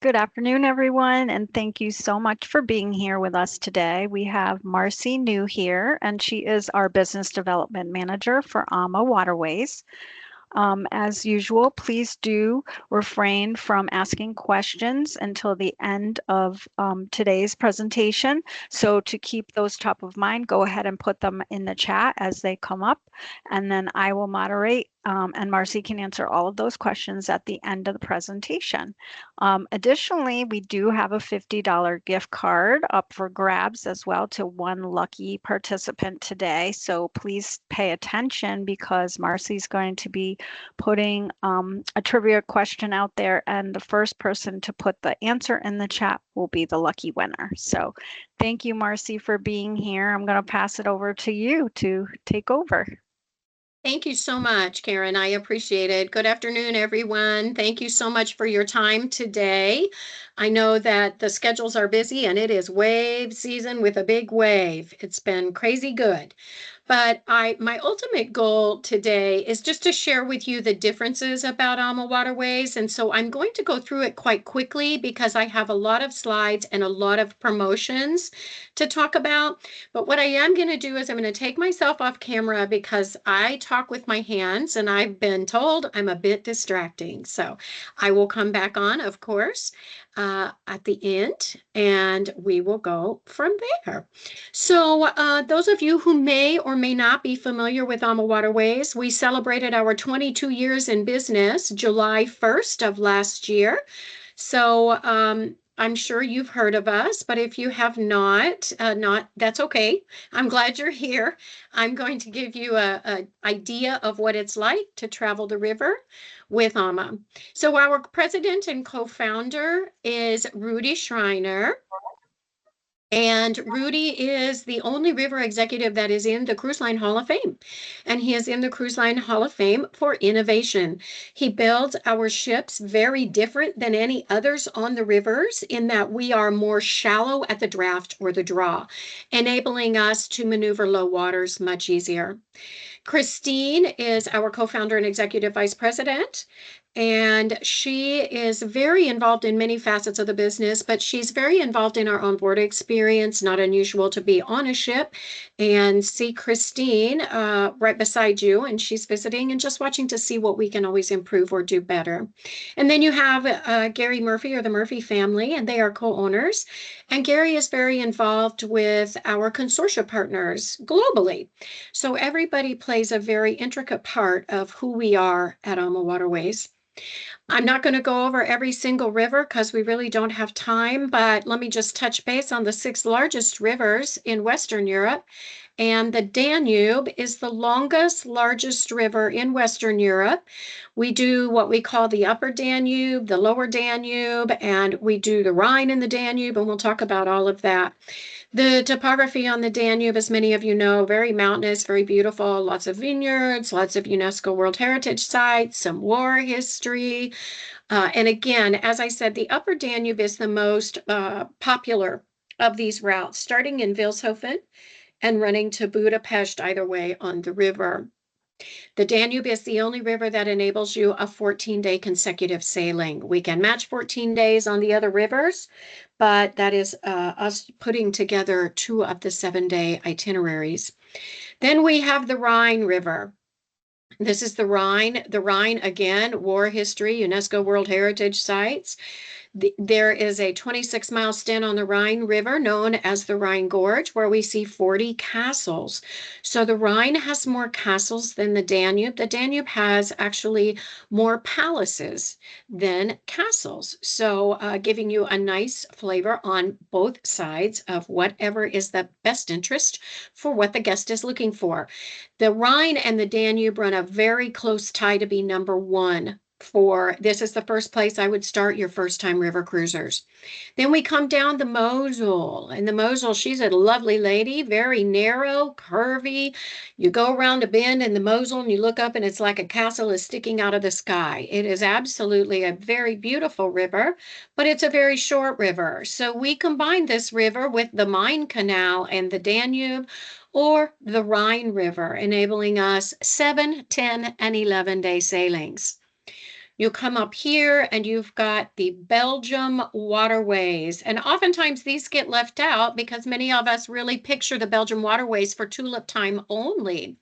Good afternoon, everyone, and thank you so much for being here with us today. We have Marcy New here, and she is our Business Development Manager for AmaWaterways. As usual, please do refrain from asking questions until the end of today's presentation. So to keep those top of mind, go ahead and put them in the chat as they come up, and then I will moderate, and Marcy can answer all of those questions at the end of the presentation. Additionally, we do have a $50 gift card up for grabs as well to one lucky participant today. So please pay attention because Marcy's going to be putting a trivia question out there, and the first person to put the answer in the chat will be the lucky winner. So thank you, Marcy, for being here. I'm going to pass it over to you to take over. Thank you so much, Karen. I appreciate it. Good afternoon, everyone. Thank you so much for your time today. I know that the schedules are busy and it is wave season with a big wave. It's been crazy good. But my ultimate goal today is just to share with you the differences about AmaWaterways. And so I'm going to go through it quite quickly because I have a lot of slides and a lot of promotions to talk about. But what I am going to do is I'm going to take myself off camera because I talk with my hands and I've been told I'm a bit distracting. So I will come back on, of course, at the end, and we will go from there. So those of you who may or may not be familiar with AmaWaterways, we celebrated our 22 years in business July 1st of last year. So I'm sure you've heard of us, but if you have not, that's okay. I'm glad you're here. I'm going to give you an idea of what it's like to travel the river with Ama. So our president and co-founder is Rudy Schreiner. And Rudy is the only river executive that is in the Cruise Line Hall of Fame. And he is in the Cruise Line Hall of Fame for innovation. He builds our ships very different than any others on the rivers in that we are more shallow at the draft or the draw, enabling us to maneuver low waters much easier. Christine is our co-founder and executive vice president. And she is very involved in many facets of the business, but she's very involved in our onboard experience. Not unusual to be on a ship and see Christine right beside you, and she's visiting and just watching to see what we can always improve or do better. And then you have Gary Murphy or the Murphy family, and they are co-owners. And Gary is very involved with our consortia partners globally. So everybody plays a very intricate part of who we are at AmaWaterways. I'm not going to go over every single river because we really don't have time, but let me just touch base on the 6 largest rivers in Western Europe. And the Danube is the largest river in Western Europe. We do what we call the upper Danube, the lower Danube, and we do the Rhine and the Danube, and we'll talk about all of that. The topography on the Danube, as many of you know, very mountainous, very beautiful, lots of vineyards, lots of UNESCO World Heritage sites, some war history. And again, as I said, the upper Danube is the most popular of these routes, starting in Vilshofen and running to Budapest either way on the river. The Danube is the only river that enables you a 14-day consecutive sailing. We can match 14 days on the other rivers, but that is us putting together 2 of the 7-day itineraries. Then we have the Rhine River. This is the Rhine. The Rhine, again, war history, UNESCO World Heritage Sites. There is a 26-mile stint on the Rhine River known as the Rhine Gorge, where we see 40 castles. So the Rhine has more castles than the Danube. The Danube has actually more palaces than castles. So giving you a nice flavor on both sides of whatever is the best interest for what the guest is looking for. The Rhine and the Danube run a very close tie to be number 1. This is the first place I would start your first-time river cruisers. Then we come down the Mosel, and the Mosel, she's a lovely lady, very narrow, curvy. You go around a bend in the Mosel and you look up and it's like a castle is sticking out of the sky. It is absolutely a very beautiful river, but it's a very short river. So we combine this river with the Main Canal and the Danube, or the Rhine River, enabling us 7, 10, and 11-day sailings. You come up here and you've got the Belgium waterways. And oftentimes these get left out because many of us really picture the Belgium waterways for tulip time only.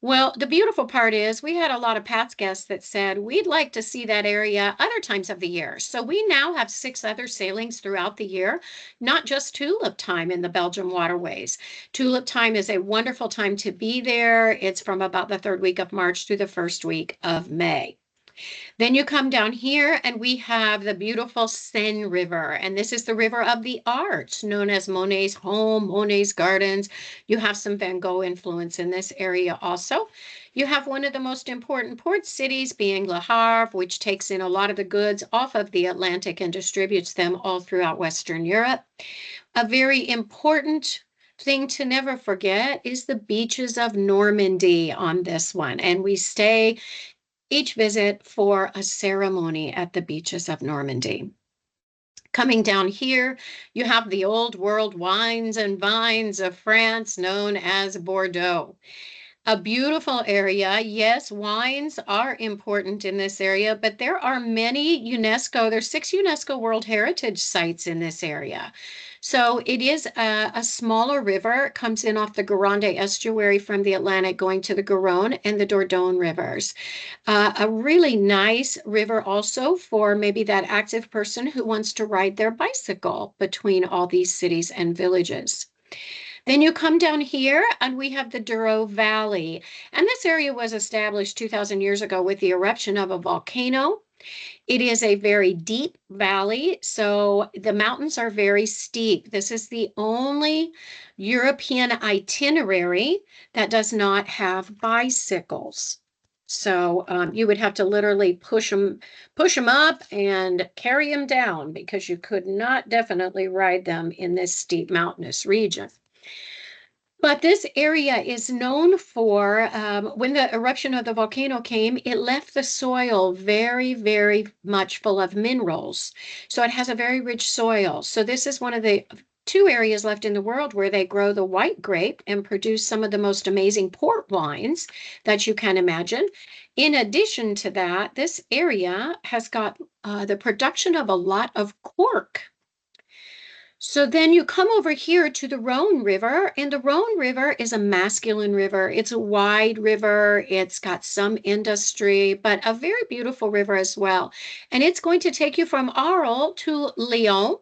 Well, the beautiful part is we had a lot of past guests that said we'd like to see that area other times of the year. So we now have 6 other sailings throughout the year, not just tulip time in the Belgium waterways. Tulip time is a wonderful time to be there. It's from about the third week of March through the first week of May. Then you come down here and we have the beautiful Seine River. And this is the river of the arts, known as Monet's home, Monet's gardens. You have some Van Gogh influence in this area also. You have one of the most important port cities being Le Havre, which takes in a lot of the goods off of the Atlantic and distributes them all throughout Western Europe. A very important thing to never forget is the beaches of Normandy on this one. And we stay each visit for a ceremony at the beaches of Normandy. Coming down here, you have the old world wines and vines of France known as Bordeaux. A beautiful area. Yes, wines are important in this area, but there are there's 6 UNESCO World Heritage Sites in this area. So it is a smaller river. It comes in off the Gironde estuary from the Atlantic going to the Garonne and the Dordogne rivers. A really nice river also for maybe that active person who wants to ride their bicycle between all these cities and villages. Then you come down here and we have the Douro Valley. And this area was established 2,000 years ago with the eruption of a volcano. It is a very deep valley, so the mountains are very steep. This is the only European itinerary that does not have bicycles. So you would have to literally push them up and carry them down because you could not definitely ride them in this steep mountainous region. But this area is known for, when the eruption of the volcano came, it left the soil very, very much full of minerals. So it has a very rich soil. So this is one of the 2 areas left in the world where they grow the white grape and produce some of the most amazing port wines that you can imagine. In addition to that, this area has got the production of a lot of cork. So then you come over here to the Rhone River, and the Rhone River is a masculine river. It's a wide river. It's got some industry, but a very beautiful river as well. And it's going to take you from Arles to Lyon.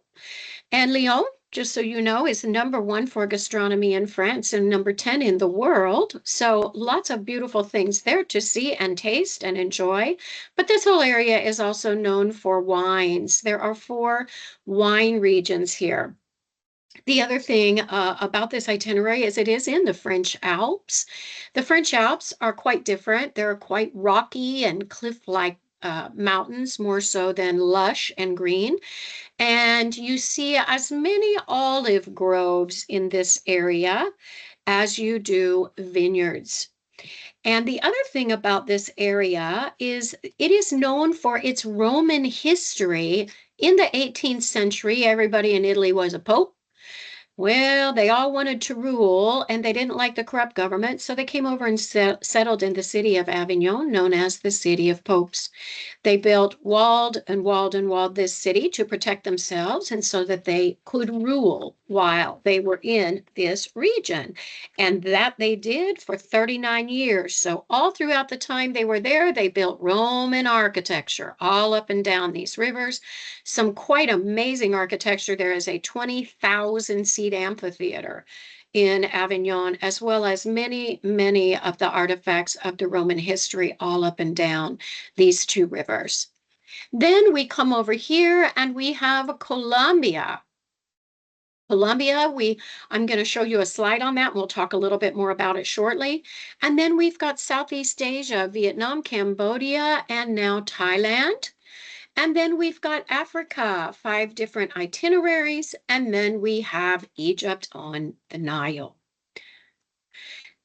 And Lyon, just so you know, is #1 for gastronomy in France and #10 in the world. So lots of beautiful things there to see and taste and enjoy. But this whole area is also known for wines. There are 4 wine regions here. The other thing about this itinerary is it is in the French Alps. The French Alps are quite different. They're quite rocky and cliff-like mountains, more so than lush and green. And you see as many olive groves in this area as you do vineyards. And the other thing about this area is it is known for its Roman history. In the 18th century, everybody in Italy was a pope. Well, they all wanted to rule and they didn't like the corrupt government, so they came over and settled in the city of Avignon, known as the City of Popes. They built walled and walled and walled this city to protect themselves and so that they could rule while they were in this region. And that they did for 39 years. So all throughout the time they were there, they built Roman architecture all up and down these rivers. Some quite amazing architecture. There is a 20,000 seat amphitheater in Avignon, as well as many, many of the artifacts of the Roman history all up and down these 2 rivers. Then we come over here and we have Colombia. Colombia, I'm going to show you a slide on that and we'll talk a little bit more about it shortly. And then we've got Southeast Asia, Vietnam, Cambodia, and now Thailand. And then we've got Africa, 5 different itineraries, and then we have Egypt on the Nile.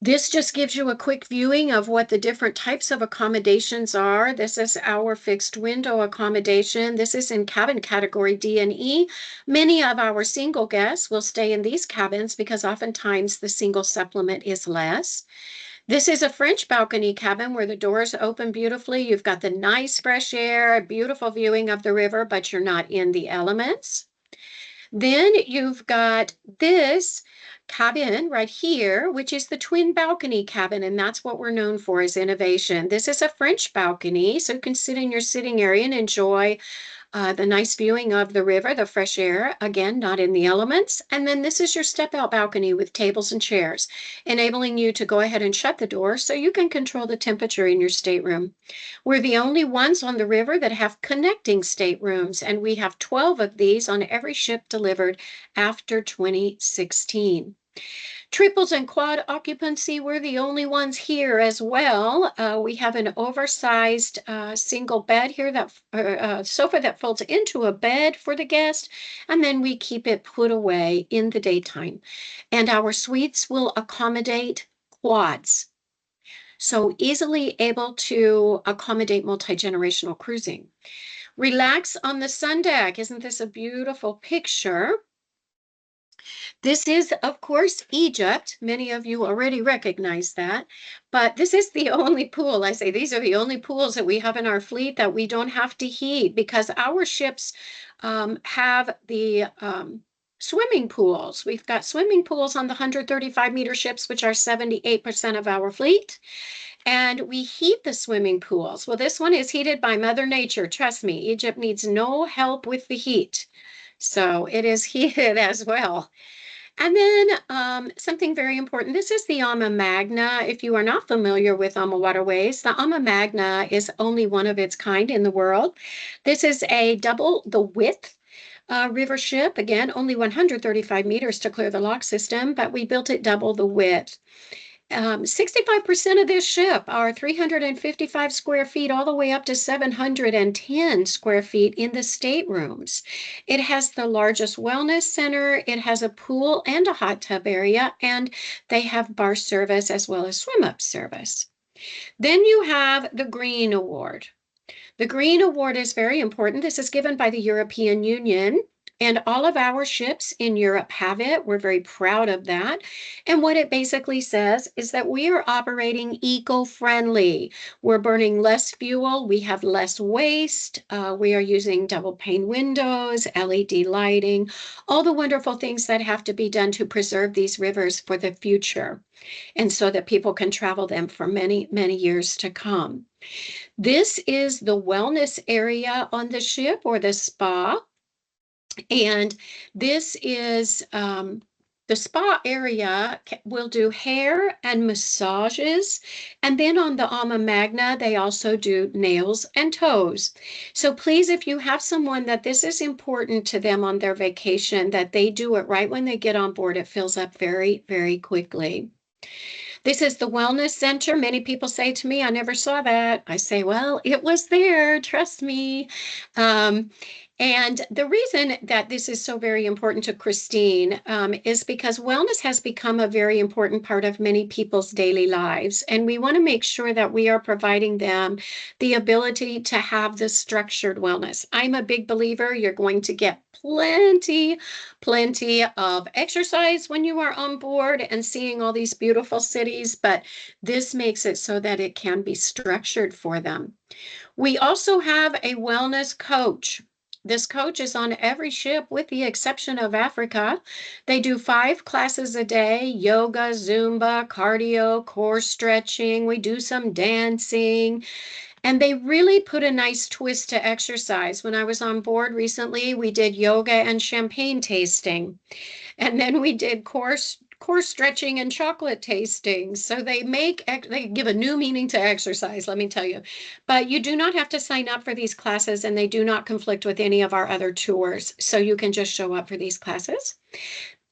This just gives you a quick viewing of what the different types of accommodations are. This is our fixed window accommodation. This is in cabin category D and E. Many of our single guests will stay in these cabins because oftentimes the single supplement is less. This is a French balcony cabin where the doors open beautifully. You've got the nice fresh air, beautiful viewing of the river, but you're not in the elements. Then you've got this cabin right here, which is the twin balcony cabin, and that's what we're known for is innovation. This is a French balcony, so you can sit in your sitting area and enjoy the nice viewing of the river, the fresh air, again, not in the elements. And then this is your step out balcony with tables and chairs, enabling you to go ahead and shut the door so you can control the temperature in your stateroom. We're the only ones on the river that have connecting staterooms, and we have 12 of these on every ship delivered after 2016. Triples and quad occupancy, we're the only ones here as well. We have an oversized single bed here, that sofa that folds into a bed for the guest, and then we keep it put away in the daytime. And our suites will accommodate quads, so easily able to accommodate multi-generational cruising. Relax on the sun deck. Isn't this a beautiful picture? This is, of course, Egypt. Many of you already recognize that, but this is the only pool. I say these are the only pools that we have in our fleet that we don't have to heat, because our ships have the swimming pools. We've got swimming pools on the 135-meter ships, which are 78% of our fleet. And we heat the swimming pools. Well, this one is heated by Mother Nature. Trust me, Egypt needs no help with the heat. So it is heated as well. And then something very important, this is the AmaMagna. If you are not familiar with AmaWaterways, the AmaMagna is only one of its kind in the world. This is a double the width river ship. Again, only 135 meters to clear the lock system, but we built it double the width. 65% of this ship are 355 square feet all the way up to 710 square feet in the staterooms. It has the largest wellness center. It has a pool and a hot tub area, and they have bar service as well as swim up service. Then you have the Green Award. The Green Award is very important. This is given by the European Union, and all of our ships in Europe have it. We're very proud of that. And what it basically says is that we are operating eco-friendly. We're burning less fuel. We have less waste. We are using double pane windows, LED lighting, all the wonderful things that have to be done to preserve these rivers for the future, and so that people can travel them for many, many years to come. This is the wellness area on the ship, or the spa. And this is the spa area will do hair and massages. And then on the AmaMagna, they also do nails and toes. So please, if you have someone that this is important to them on their vacation, that they do it right when they get on board. It fills up very, very quickly. This is the Wellness Center. Many people say to me, I never saw that. I say, well, it was there, trust me. And the reason that this is so very important to Christine is because wellness has become a very important part of many people's daily lives. And we want to make sure that we are providing them the ability to have this structured wellness. I'm a big believer you're going to get plenty of exercise when you are on board and seeing all these beautiful cities, but this makes it so that it can be structured for them. We also have a wellness coach. This coach is on every ship with the exception of Africa. They do 5 classes a day: yoga, Zumba, cardio, core stretching. We do some dancing. And they really put a nice twist to exercise. When I was on board recently, we did yoga and champagne tasting. And then we did core stretching and chocolate tasting. So they give a new meaning to exercise, let me tell you. But you do not have to sign up for these classes, and they do not conflict with any of our other tours. So you can just show up for these classes.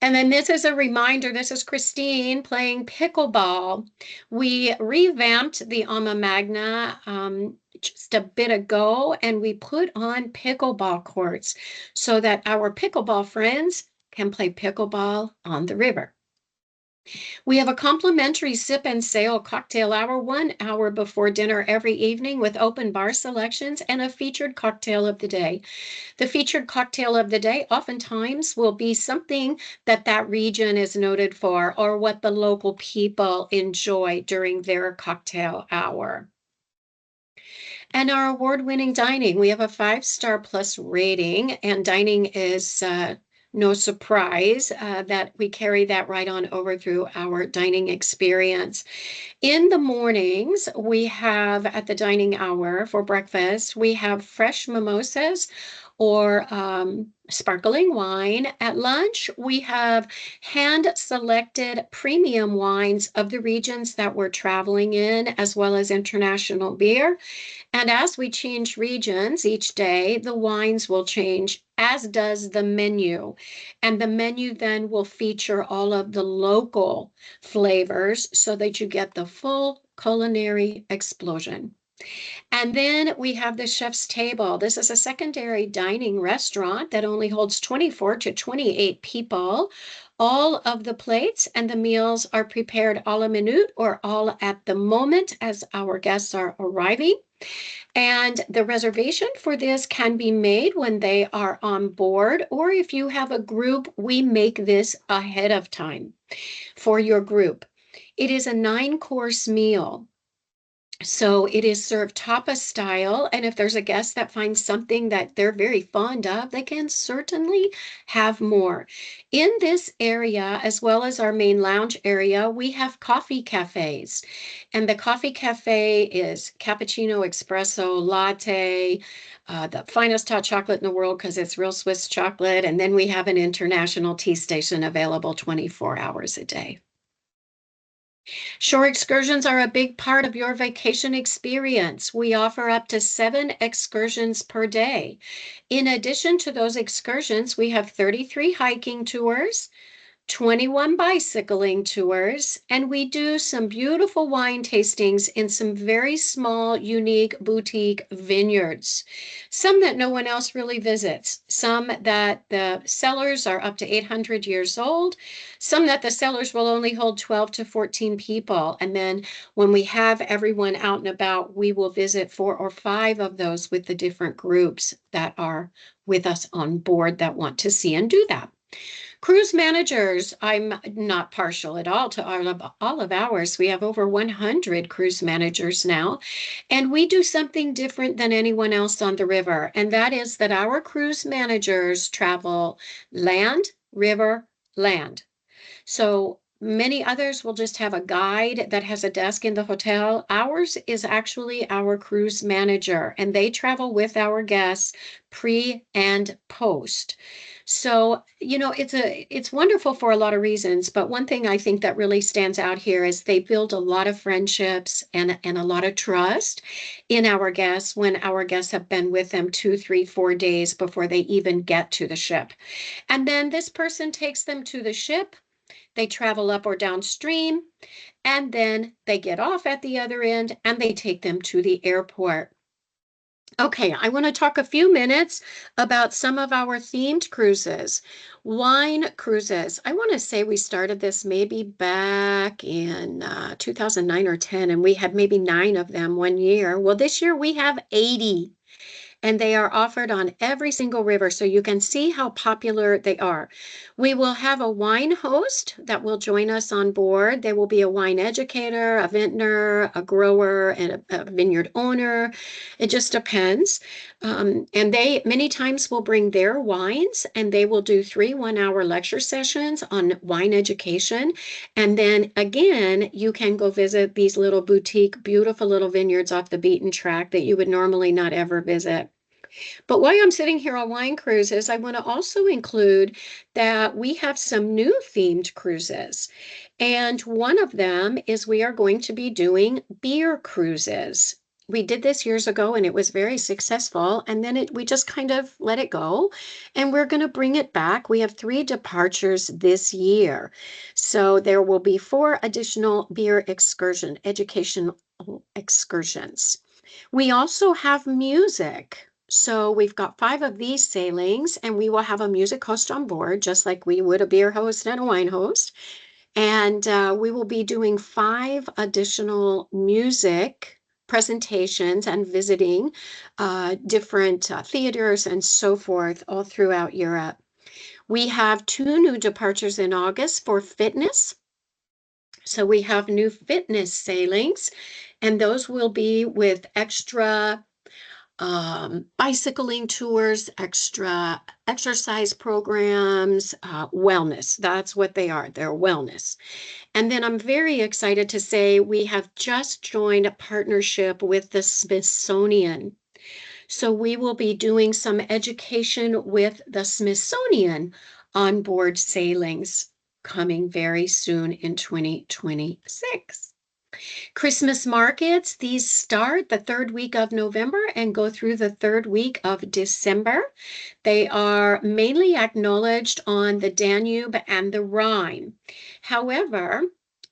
And then this is a reminder, this is Christine playing pickleball. We revamped the AmaMagna just a bit ago, and we put on pickleball courts so that our pickleball friends can play pickleball on the river. We have a complimentary sip and sail cocktail hour 1 hour before dinner every evening with open bar selections and a featured cocktail of the day. The featured cocktail of the day oftentimes will be something that that region is noted for or what the local people enjoy during their cocktail hour. And our award-winning dining, we have a 5-star plus rating, and dining is no surprise that we carry that right on over through our dining experience. In the mornings, we have at the dining hour for breakfast, we have fresh mimosas or sparkling wine. At lunch, we have hand selected premium wines of the regions that we're traveling in, as well as international beer. And as we change regions each day, the wines will change, as does the menu. And the menu then will feature all of the local flavors so that you get the full culinary explosion. And then we have the chef's table. This is a secondary dining restaurant that only holds 24 to 28 people. All of the plates and the meals are prepared a la minute or all at the moment as our guests are arriving. And the reservation for this can be made when they are on board, or if you have a group, we make this ahead of time for your group. It is a 9-course meal. So it is served tapas style, and if there's a guest that finds something that they're very fond of, they can certainly have more. In this area, as well as our main lounge area, we have coffee cafes. And the coffee cafe is cappuccino, espresso, latte, the finest hot chocolate in the world because it's real Swiss chocolate. And then we have an international tea station available 24 hours a day. Shore excursions are a big part of your vacation experience. We offer up to 7 excursions per day. In addition to those excursions, we have 33 hiking tours, 21 bicycling tours, and we do some beautiful wine tastings in some very small, unique boutique vineyards. Some that no one else really visits, some that the cellars are up to 800 years old, some that the cellars will only hold 12 to 14 people. And then when we have everyone out and about, we will visit 4 or 5 of those with the different groups that are with us on board that want to see and do that. Cruise managers, I'm not partial at all to all of ours. We have over 100 cruise managers now, and we do something different than anyone else on the river, and that is that our cruise managers travel land, river, land. So many others will just have a guide that has a desk in the hotel. Ours is actually our cruise manager, and they travel with our guests pre and post. So, it's wonderful for a lot of reasons, but one thing I think that really stands out here is they build a lot of friendships and a lot of trust in our guests when our guests have been with them 2, 3, 4 days before they even get to the ship. And then this person takes them to the ship, they travel up or downstream, and then they get off at the other end and they take them to the airport. Okay, I want to talk a few minutes about some of our themed cruises. Wine cruises. I want to say we started this maybe back in 2009 or 10, and we had maybe 9 of them one year. Well, this year we have 80, and they are offered on every single river, so you can see how popular they are. We will have a wine host that will join us on board. There will be a wine educator, a vintner, a grower, and a vineyard owner. It just depends. And they many times will bring their wines, and they will do 3 one-hour lecture sessions on wine education. And then again, you can go visit these little boutique, beautiful little vineyards off the beaten track that you would normally not ever visit. But while I'm sitting here on wine cruises, I want to also include that we have some new themed cruises. And one of them is we are going to be doing beer cruises. We did this years ago and it was very successful. And then we just kind of let it go. And we're going to bring it back. We have 3 departures this year. So there will be 4 additional beer educational excursions. We also have music. So we've got 5 of these sailings, and we will have a music host on board, just like we would a beer host and a wine host. And we will be doing 5 additional music presentations and visiting different theaters and so forth all throughout Europe. We have 2 new departures in August for fitness. So we have new fitness sailings, and those will be with extra bicycling tours, extra exercise programs, wellness. That's what they are. They're wellness. And then I'm very excited to say we have just joined a partnership with the Smithsonian. So we will be doing some education with the Smithsonian on board sailings coming very soon in 2026. Christmas markets, these start the third week of November and go through the third week of December. They are mainly acknowledged on the Danube and the Rhine. However,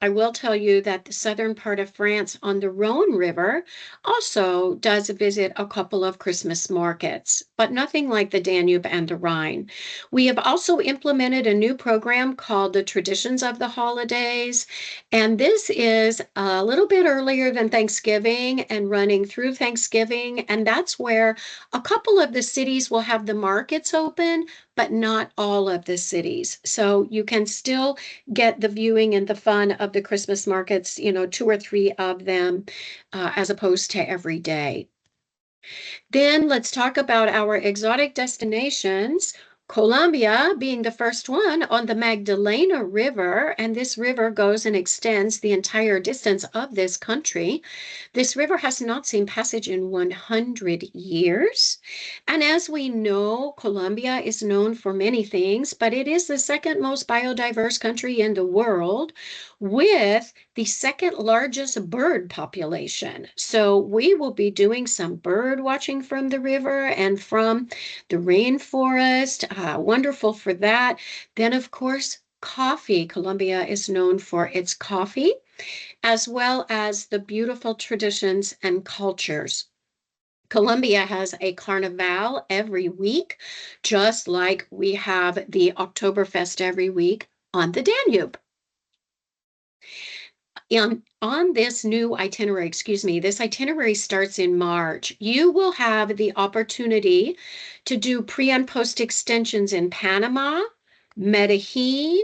I will tell you that the southern part of France on the Rhone River also does visit a couple of Christmas markets, but nothing like the Danube and the Rhine. We have also implemented a new program called the Traditions of the Holidays, and this is a little bit earlier than Thanksgiving and running through Thanksgiving, and that's where a couple of the cities will have the markets open, but not all of the cities. So you can still get the viewing and the fun of the Christmas markets, 2 or 3 of them, as opposed to every day. Then let's talk about our exotic destinations. Colombia being the first one on the Magdalena River, and this river goes and extends the entire distance of this country. This river has not seen passage in 100 years. And as we know, Colombia is known for many things, but it is the second most biodiverse country in the world with the second largest bird population. So we will be doing some bird watching from the river and from the rainforest. Wonderful for that. Then, of course, coffee. Colombia is known for its coffee, as well as the beautiful traditions and cultures. Colombia has a carnival every week, just like we have the Oktoberfest every week on the Danube. On this new itinerary, this itinerary starts in March. You will have the opportunity to do pre and post extensions in Panama, Medellin,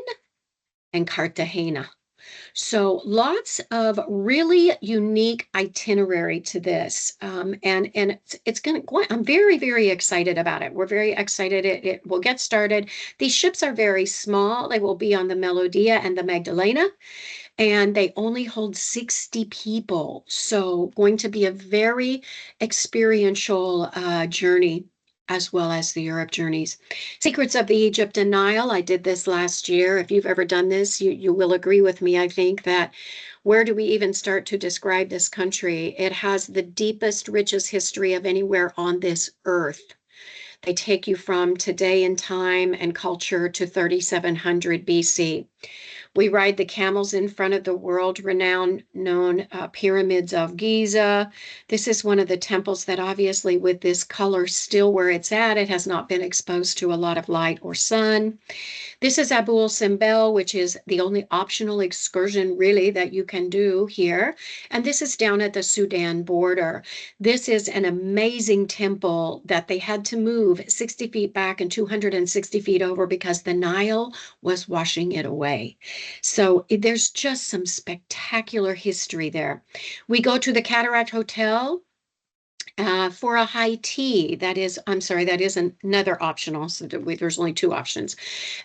and Cartagena. So lots of really unique itinerary to this. And it's going to go, I'm very, very excited about it. We're very excited. It will get started. These ships are very small. They will be on the Melodia and the Magdalena, and they only hold 60 people. So going to be a very experiential journey, as well as the Europe journeys. Secrets of the Egypt and Nile. I did this last year. If you've ever done this, you will agree with me. I think that where do we even start to describe this country? It has the deepest, richest history of anywhere on this earth. They take you from today in time and culture to 3700 BC. We ride the camels in front of the world-renowned known pyramids of Giza. This is one of the temples that obviously with this color still where it's at, it has not been exposed to a lot of light or sun. This is Abu Simbel, which is the only optional excursion really that you can do here. And this is down at the Sudan border. This is an amazing temple that they had to move 60 feet back and 260 feet over because the Nile was washing it away. So there's just some spectacular history there. We go to the Cataract Hotel for a high tea. That is another optional. So there's only 2 options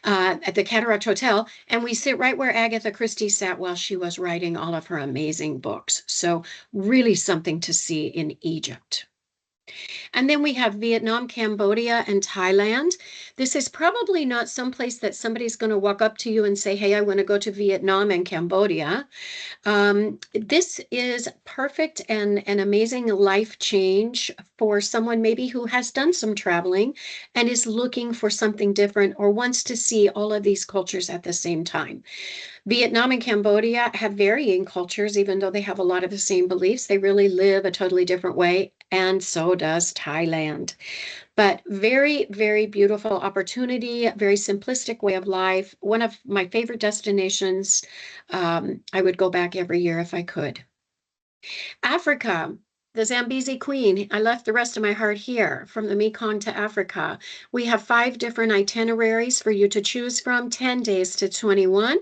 at the Cataract Hotel. And we sit right where Agatha Christie sat while she was writing all of her amazing books. So really something to see in Egypt. And then we have Vietnam, Cambodia, and Thailand. This is probably not someplace that somebody's going to walk up to you and say, hey, I want to go to Vietnam and Cambodia. This is perfect and an amazing life change for someone maybe who has done some traveling and is looking for something different or wants to see all of these cultures at the same time. Vietnam and Cambodia have varying cultures, even though they have a lot of the same beliefs. They really live a totally different way. and so does Thailand. But very, very beautiful opportunity, very simplistic way of life. One of my favorite destinations. I would go back every year if I could. Africa, the Zambezi Queen. I left the rest of my heart here from the Mekong to Africa. We have 5 different itineraries for you to choose from, 10 days to 21.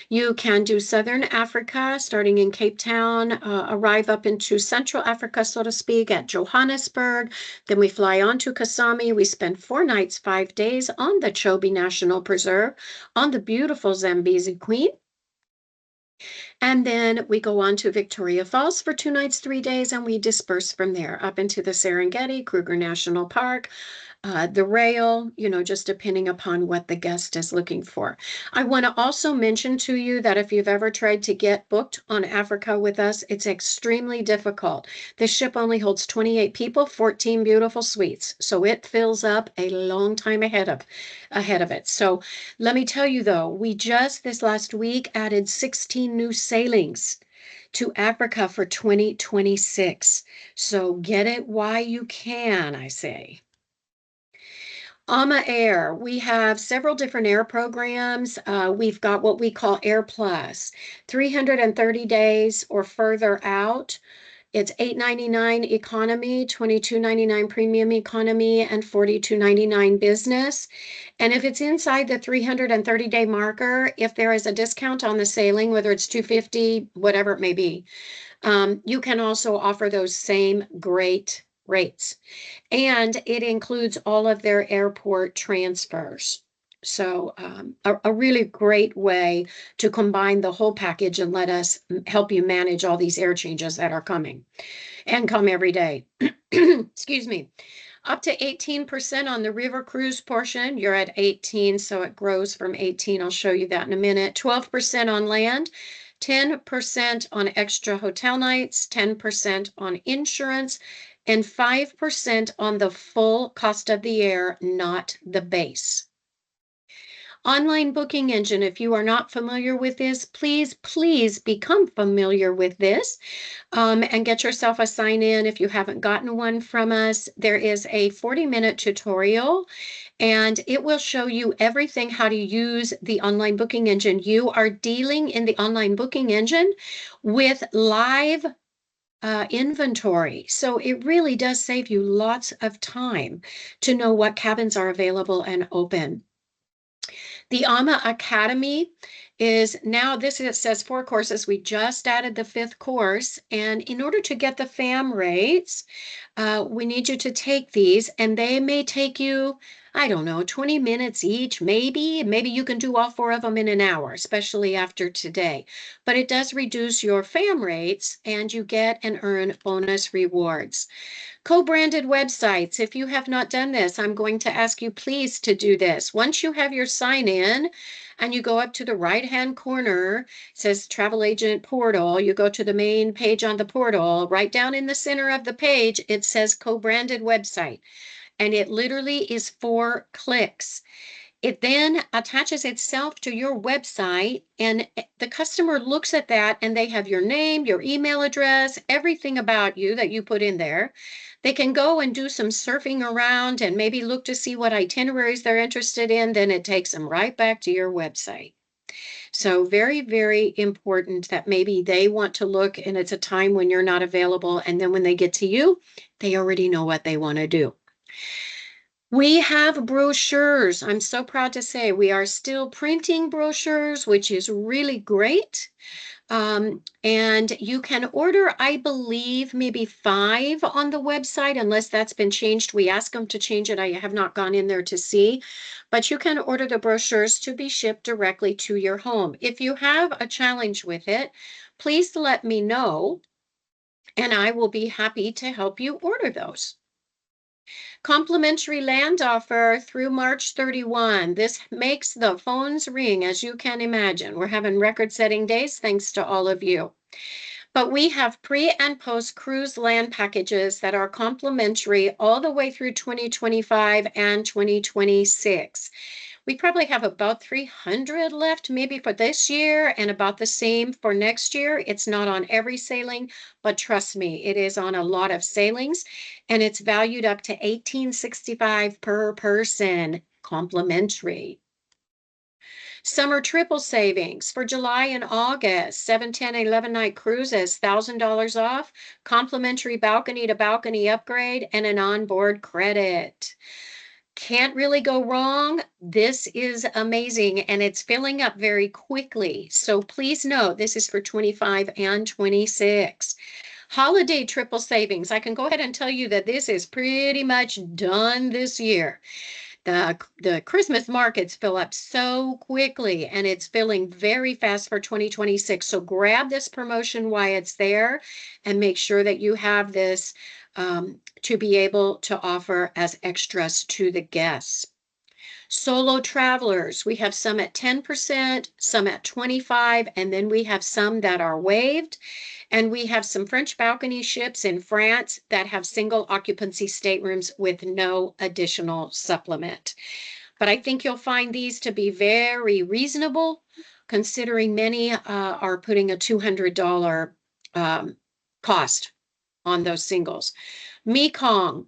You can do Southern Africa, starting in Cape Town, arrive up into Central Africa, so to speak, at Johannesburg. Then we fly on to Kasami. We spend 4 nights, 5 days on the Chobe National Preserve, on the beautiful Zambezi Queen. And then we go on to Victoria Falls for 2 nights, 3 days, and we disperse from there up into the Serengeti, Kruger National Park, the rail, just depending upon what the guest is looking for. I want to also mention to you that if you've ever tried to get booked on Africa with us, it's extremely difficult. The ship only holds 28 people, 14 beautiful suites. So it fills up a long time ahead of it. So let me tell you though, we just this last week added 16 new sailings to Africa for 2026. So get it while you can, I say. Air, we have several different air programs. We've got what we call Air Plus, 330 days or further out. It's $8.99 economy, $22.99 premium economy, and $42.99 business. And if it's inside the 330-day marker, if there is a discount on the sailing, whether it's $250, whatever it may be, you can also offer those same great rates. And it includes all of their airport transfers. So a really great way to combine the whole package and let us help you manage all these air changes that are coming and come every day. Excuse me. Up to 18% on the river cruise portion. You're at 18, so it grows from 18. I'll show you that in a minute. 12% on land, 10% on extra hotel nights, 10% on insurance, and 5% on the full cost of the air, not the base. Online booking engine, if you are not familiar with this, please become familiar with this and get yourself a sign in if you haven't gotten one from us. There is a 40-minute tutorial and it will show you everything how to use the online booking engine. You are dealing in the online booking engine with live inventory. So it really does save you lots of time to know what cabins are available and open. The Academy is now, it says 4 courses. We just added the 5th course. And in order to get the FAM rates, we need you to take these and they may take you, I don't know, 20 minutes each, maybe. Maybe you can do all 4 of them in an hour, especially after today. But it does reduce your FAM rates and you get and earn bonus rewards. Co-branded websites. If you have not done this, I'm going to ask you please to do this. Once you have your sign in and you go up to the right-hand corner, it says Travel Agent Portal. You go to the main page on the portal. Right down in the center of the page, it says co-branded website. And it literally is 4 clicks. It then attaches itself to your website and the customer looks at that and they have your name, your email address, everything about you that you put in there. They can go and do some surfing around and maybe look to see what itineraries they're interested in. Then it takes them right back to your website. So very, very important that maybe they want to look and it's a time when you're not available. And then when they get to you, they already know what they want to do. We have brochures. I'm so proud to say we are still printing brochures, which is really great. And you can order, I believe, maybe 5 on the website, unless that's been changed. We ask them to change it. I have not gone in there to see, but you can order the brochures to be shipped directly to your home. If you have a challenge with it, please let me know, and I will be happy to help you order those. Complimentary land offer through March 31. This makes the phones ring, as you can imagine. We're having record-setting days thanks to all of you. But we have pre and post cruise land packages that are complimentary all the way through 2025 and 2026. We probably have about 300 left maybe for this year and about the same for next year. It's not on every sailing, but trust me, it is on a lot of sailings, and it's valued up to $18.65 per person, complimentary. Summer triple savings for July and August, 7, 10, 11 night cruises, $1,000 off, complimentary balcony to balcony upgrade, and an onboard credit. Can't really go wrong. This is amazing, and it's filling up very quickly. So please note, this is for 25 and 26. Holiday triple savings. I can go ahead and tell you that this is pretty much done this year. The Christmas markets fill up so quickly, and it's filling very fast for 2026. So grab this promotion while it's there and make sure that you have this to be able to offer as extras to the guests. Solo travelers, we have some at 10%, some at 25%, and then we have some that are waived. And we have some French balcony ships in France that have single occupancy staterooms with no additional supplement. But I think you'll find these to be very reasonable, considering many are putting a $200 cost on those singles. Mekong,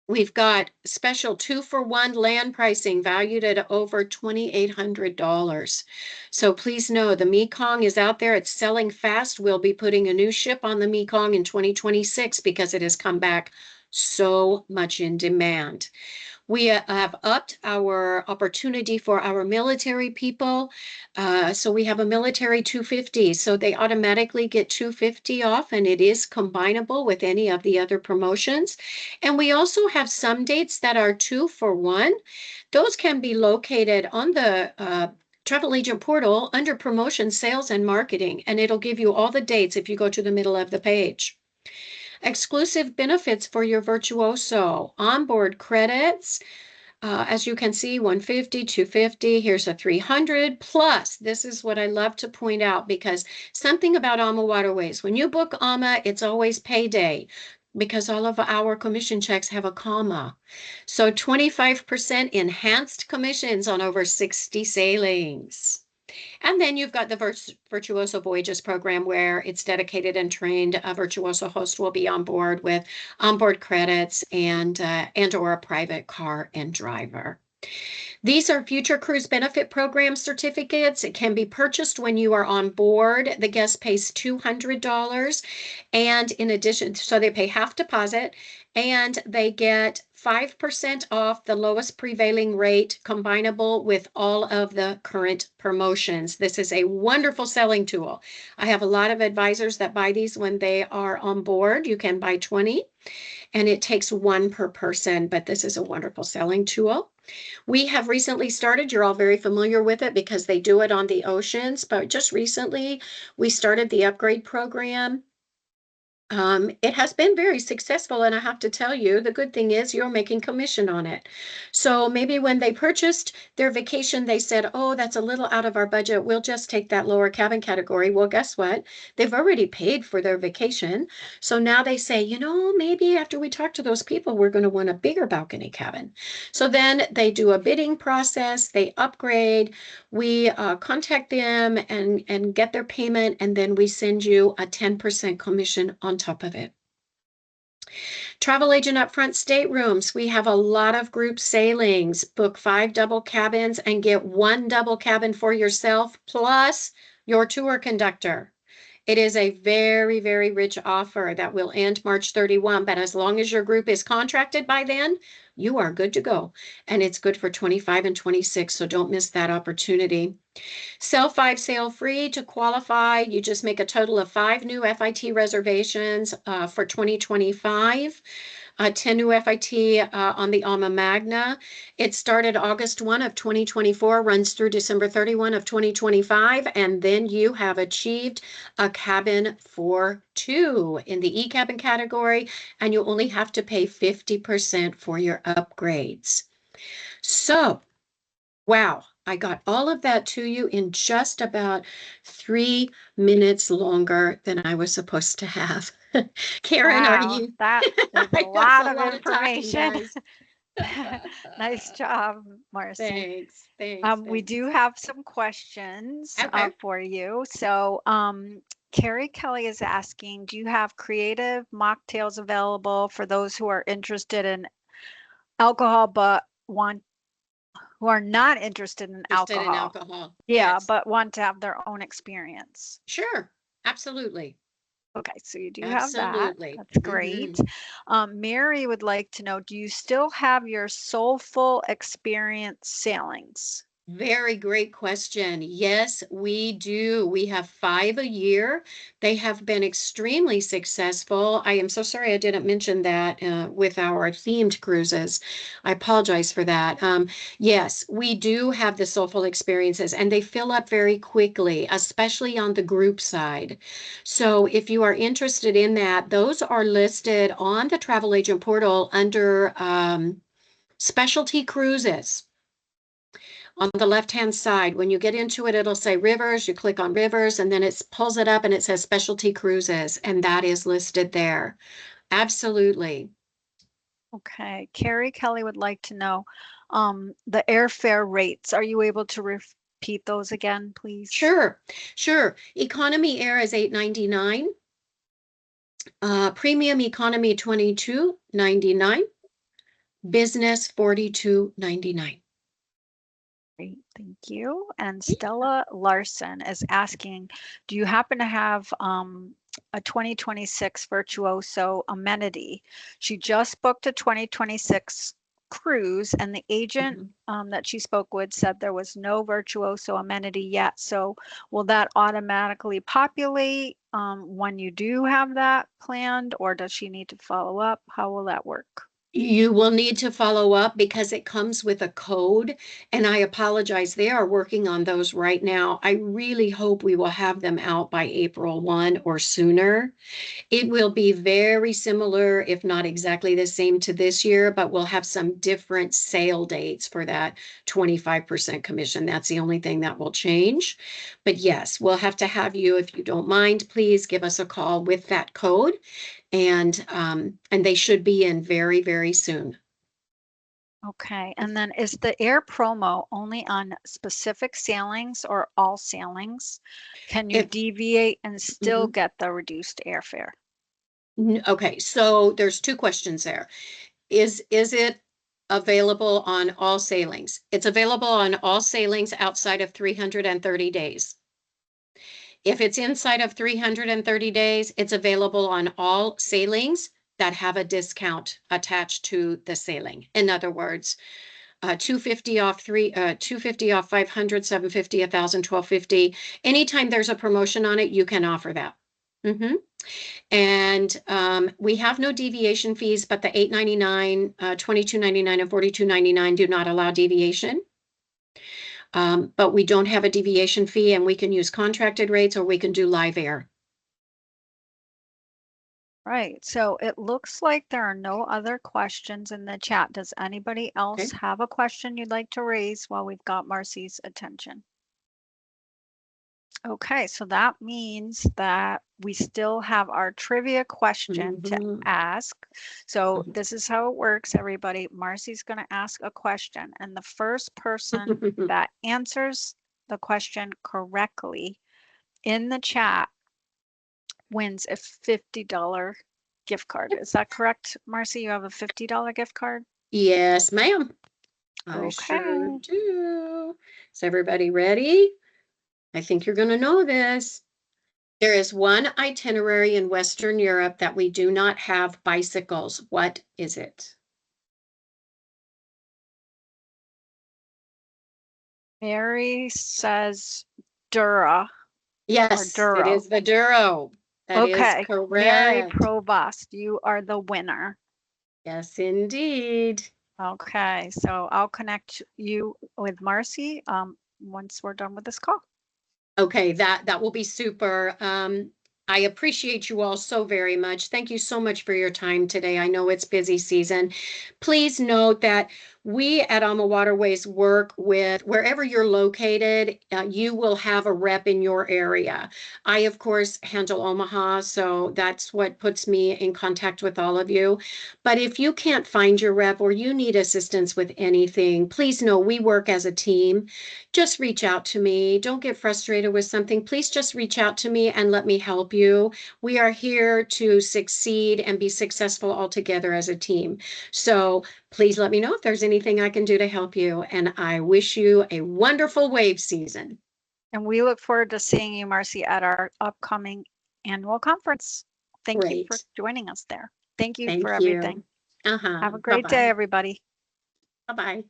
we've got special 2-for-1 land pricing valued at over $2,800. So please know the Mekong is out there. It's selling fast. We'll be putting a new ship on the Mekong in 2026 because it has come back so much in demand. We have upped our opportunity for our military people. So we have a military 250. So they automatically get 250 off, and it is combinable with any of the other promotions. And we also have some dates that are 2-for-1. Those can be located on the travel agent portal under promotion, sales, and marketing. And it'll give you all the dates if you go to the middle of the page. Exclusive benefits for your virtuoso, onboard credits. As you can see, 150, 250, here's a 300 plus. This is what I love to point out, because something about AmaWaterways, when you book Ama, it's always payday, because all of our commission checks have a comma. So 25% enhanced commissions on over 60 sailings. And then you've got the Virtuoso Voyages program, where it's dedicated and trained. A Virtuoso host will be on board with onboard credits and or a private car and driver. These are Future Cruise Benefit Program certificates. It can be purchased when you are on board. The guest pays $200. And in addition, so they pay half deposit, and they get 5% off the lowest prevailing rate, combinable with all of the current promotions. This is a wonderful selling tool. I have a lot of advisors that buy these when they are on board. You can buy 20, and it takes 1 per person, but this is a wonderful selling tool. We have recently started, you're all very familiar with it because they do it on the oceans, but just recently we started the upgrade program. It has been very successful, and I have to tell you, the good thing is you're making commission on it. So maybe when they purchased their vacation, they said, oh, that's a little out of our budget. We'll just take that lower cabin category. Well, guess what? They've already paid for their vacation. So now they say, maybe after we talk to those people, we're going to want a bigger balcony cabin. So then they do a bidding process, they upgrade, we contact them and get their payment, and then we send you a 10% commission on top of it. Travel agent upfront staterooms. We have a lot of group sailings. Book 5 double cabins and get 1 double cabin for yourself plus your tour conductor. It is a very, very rich offer that will end March 31, but as long as your group is contracted by then, you are good to go. And it's good for 25 and 26, so don't miss that opportunity. Sell 5, sail free. To qualify, you just make a total of 5 new FIT reservations for 2025. 10 new FIT on the Alma Magna. It started August 1 of 2024, runs through December 31 of 2025, and then you have achieved a cabin for 2 in the e-cabin category, and you only have to pay 50% for your upgrades. So, wow, I got all of that to you in just about 3 minutes longer than I was supposed to have. Karen, are Wow, you? that is a That's lot a of lot of talking, information. guys. Nice job, Marcy. Thanks, thanks, We do thanks. have some questions Okay. for you. So, Carrie Kelly is asking, do you have creative mocktails available for those who are interested in alcohol but want who are not interested in Interested in alcohol? alcohol? Yeah, Yes. but want to have their own experience. Sure. Absolutely. Okay, so you do have that. Absolutely. That's great. Hmm. Mary would like to know, do you still have your soulful experience sailings? Very great question. Yes, we do. We have 5 a year. They have been extremely successful. I am so sorry I didn't mention that with our themed cruises. I apologize for that. Yes, we do have the soulful experiences, and they fill up very quickly, especially on the group side. So if you are interested in that, those are listed on the travel agent portal under specialty cruises. On the left-hand side, when you get into it, it'll say rivers. You click on rivers, and then it pulls it up and it says specialty cruises, and that is listed there. Absolutely. Okay, Carrie Kelly would like to know the airfare rates. Are you able to repeat those again, please? Sure, sure. Economy air is $8.99. Premium economy $22.99. Business $42.99. Great, thank you. And Stella Larson is asking, do you happen to have a 2026 Virtuoso amenity? She just booked a 2026 cruise, and the agent Mhm. that she spoke with said there was no Virtuoso amenity yet. So will that automatically populate when you do have that planned, or does she need to follow up? How will that work? You will need to follow up because it comes with a code, and I apologize. They are working on those right now. I really hope we will have them out by April 1 or sooner. It will be very similar, if not exactly the same to this year, but we'll have some different sale dates for that 25% commission. That's the only thing that will change. But yes, we'll have to have you, if you don't mind, please give us a call with that code. And they should be in very, very soon. Okay, and then is the air promo only on specific sailings or all sailings? Can you If deviate and still mhm. get the reduced airfare? Okay, so there's two questions there. Is it available on all sailings? It's available on all sailings outside of 330 days. If it's inside of 330 days, it's available on all sailings that have a discount attached to the sailing. In other words, 250 off 250 off 500, 750, 1,000, 1,250. Anytime there's a promotion on it, you can offer that. Mm-hmm. And we have no deviation fees, but the $8.99, $22.99, and $42.99 do not allow deviation. But we don't have a deviation fee, and we can use contracted rates or we can do live air. Right, so it looks like there are no other questions in the chat. Does anybody else Okay. have a question you'd like to raise while we've got Marcy's attention? Okay, so that means that we still have our trivia question to Mm-hmm. ask. So this is how it works, everybody. Marcy's going to ask a question, and the first person that answers the question correctly in the chat wins a $50 gift card. Is that correct, Marcy? You have a $50 gift card? Yes, ma'am. I sure Okay. do. Is everybody ready? I think you're going to know this. There is one itinerary in Western Europe that we do not have bicycles. What is it? Mary says Dura or Yes, it Duro. is the Duro. That is Okay, Mary correct. Provost, you are the winner. Yes, indeed. Okay, so I'll connect you with Marcy once we're done with this call. Okay, that will be super. I appreciate you all so very much. Thank you so much for your time today. I know it's busy season. Please note that we at AmaWaterways work with wherever you're located, you will have a rep in your area. I, of course, handle Omaha, so that's what puts me in contact with all of you. But if you can't find your rep or you need assistance with anything, please know we work as a team. Just reach out to me. Don't get frustrated with something. Please just reach out to me and let me help you. We are here to succeed and be successful all together as a team. So please let me know if there's anything I can do to help you. And I wish you a wonderful wave season. And we look forward to seeing you, Marcy, at our upcoming annual conference. Thank you for Great. joining us there. Thank you for Thank everything. you. Uh-huh. Have a great day, Bye-bye. everybody. Bye-bye.